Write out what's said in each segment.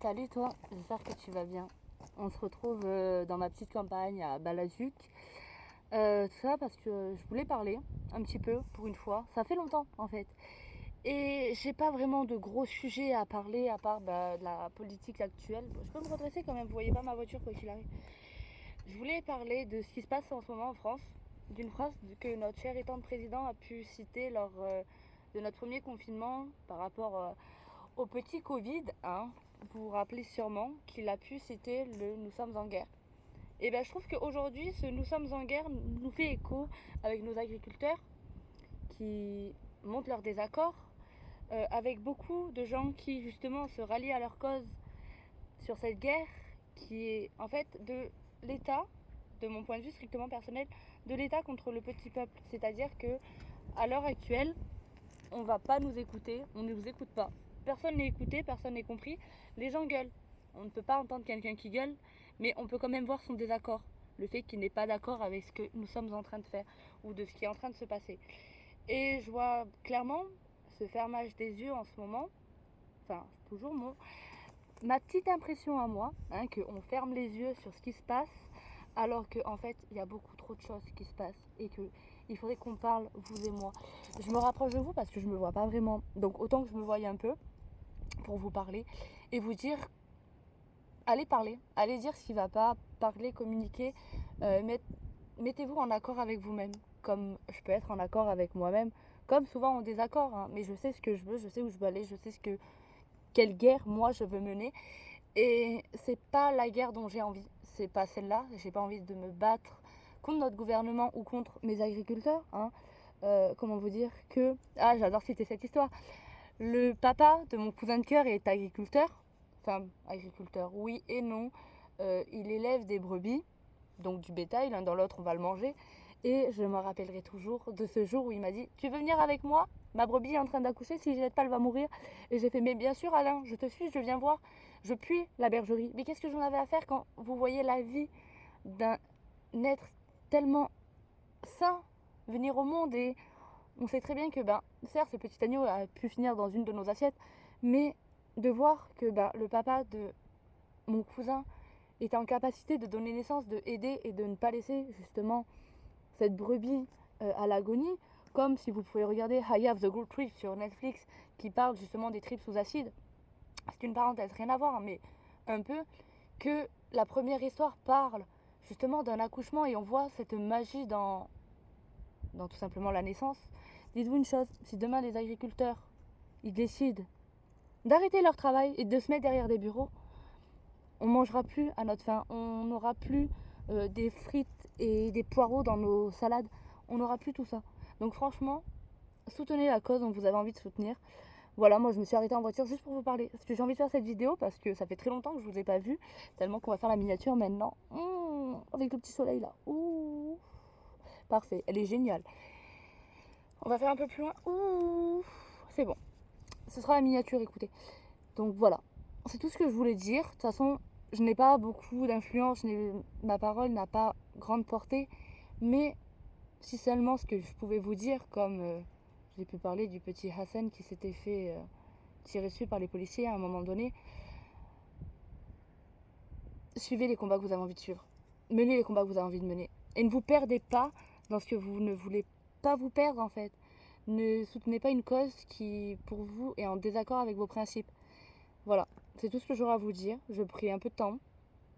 Salut toi, j'espère que tu vas bien. On se retrouve dans ma petite campagne à Balazuc. Tout ça parce que je voulais parler un petit peu pour une fois. Ça fait longtemps en fait. Et j'ai pas vraiment de gros sujets à parler à part de la politique actuelle. Je peux me redresser quand même, vous voyez pas ma voiture quoi qu'il arrive. Je voulais parler de ce qui se passe en ce moment en France. D'une phrase que notre cher et tendre président a pu citer lors de notre premier confinement par rapport au petit Covid, hein. Vous vous rappelez sûrement qu'il a pu citer le Nous sommes en guerre. Et bien je trouve qu'aujourd'hui, ce Nous sommes en guerre nous fait écho avec nos agriculteurs qui montrent leur désaccord, avec beaucoup de gens qui justement se rallient à leur cause sur cette guerre qui est en fait de l'État, de mon point de vue strictement personnel, de l'État contre le petit peuple. C'est-à-dire que à l'heure actuelle, on va pas nous écouter, on ne nous écoute pas. Personne n'est écouté, personne n'est compris. Les gens gueulent. On ne peut pas entendre quelqu'un qui gueule, mais on peut quand même voir son désaccord. Le fait qu'il n'est pas d'accord avec ce que nous sommes en train de faire ou de ce qui est en train de se passer. Et je vois clairement ce fermage des yeux en ce moment. Enfin, c'est toujours ma petite impression à moi, hein, qu'on ferme les yeux sur ce qui se passe, alors qu'en fait, il y a beaucoup trop de choses qui se passent et qu'il faudrait qu'on parle, vous et moi. Je me rapproche de vous parce que je me vois pas vraiment. Donc autant que je me voie un peu pour vous parler et vous dire, allez parler, allez dire ce qui va pas, parler, communiquer, mettez-vous en accord avec vous-même, comme je peux être en accord avec moi-même, comme souvent en désaccord, hein, mais je sais ce que je veux, je sais où je veux aller, je sais quelle guerre moi je veux mener. Et c'est pas la guerre dont j'ai envie, c'est pas celle-là. J'ai pas envie de me battre contre notre gouvernement ou contre mes agriculteurs, hein. Comment vous dire que... Ah, j'adore citer cette histoire. Le papa de mon cousin de cœur est agriculteur. Enfin, agriculteur, oui et non. Il élève des brebis, donc du bétail, l'un dans l'autre on va le manger. Et je me rappellerai toujours de ce jour où il m'a dit « Tu veux venir avec moi ? Ma brebis est en train d'accoucher, si je l'aide pas elle va mourir. » Et j'ai fait « Mais bien sûr Alain, je te suis, je viens voir. » Je puis la bergerie. Mais qu'est-ce que j'en avais à faire quand vous voyez la vie d'un être tellement sain venir au monde. Et on sait très bien que, certes, ce petit agneau a pu finir dans une de nos assiettes, mais de voir que le papa de mon cousin était en capacité de donner naissance, de aider et de ne pas laisser justement cette brebis à l'agonie, comme si vous pouvez regarder I Have the Good Trip sur Netflix qui parle justement des tripes sous acide. C'est une parenthèse, rien à voir, mais un peu que la première histoire parle justement d'un accouchement et on voit cette magie dans tout simplement la naissance. Dites-vous une chose, si demain les agriculteurs ils décident d'arrêter leur travail et de se mettre derrière des bureaux, on mangera plus à notre faim, on n'aura plus des frites et des poireaux dans nos salades, on n'aura plus tout ça. Donc franchement, soutenez la cause dont vous avez envie de soutenir. Voilà, moi je me suis arrêtée en voiture juste pour vous parler. Parce que j'ai envie de faire cette vidéo parce que ça fait très longtemps que je vous ai pas vu. Tellement qu'on va faire la miniature maintenant. Avec le petit soleil là. Ouh, parfait, elle est géniale. On va faire un peu plus loin. Ouh, c'est bon. Ce sera la miniature, écoutez. Donc voilà, c'est tout ce que je voulais dire. De toute façon, je n'ai pas beaucoup d'influence. Ma parole n'a pas grande portée. Mais si seulement ce que je pouvais vous dire, comme j'ai pu parler du petit Hassan qui s'était fait tirer dessus par les policiers à un moment donné. Suivez les combats que vous avez envie de suivre. Menez les combats que vous avez envie de mener. Et ne vous perdez pas dans ce que vous ne voulez pas vous perdre en fait. Ne soutenez pas une cause qui, pour vous, est en désaccord avec vos principes. Voilà, c'est tout ce que j'aurai à vous dire. Je pris un peu de temps,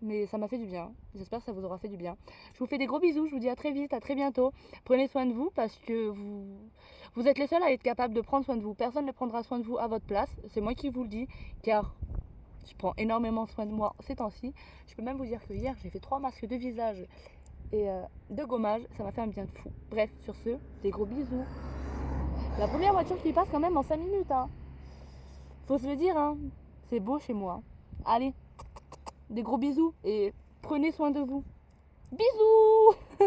mais ça m'a fait du bien. J'espère que ça vous aura fait du bien. Je vous fais des gros bisous, je vous dis à très vite, à très bientôt. Prenez soin de vous parce que vous êtes les seuls à être capables de prendre soin de vous. Personne ne prendra soin de vous à votre place. C'est moi qui vous le dis, car je prends énormément soin de moi ces temps-ci. Je peux même vous dire que hier, j'ai fait 3 masques de visage et de gommage. Ça m'a fait un bien de fou. Bref, sur ce, des gros bisous. La première voiture qui passe quand même en 5 minutes. Hein. Faut se le dire, hein. C'est beau chez moi. Allez, des gros bisous et prenez soin de vous. Bisous.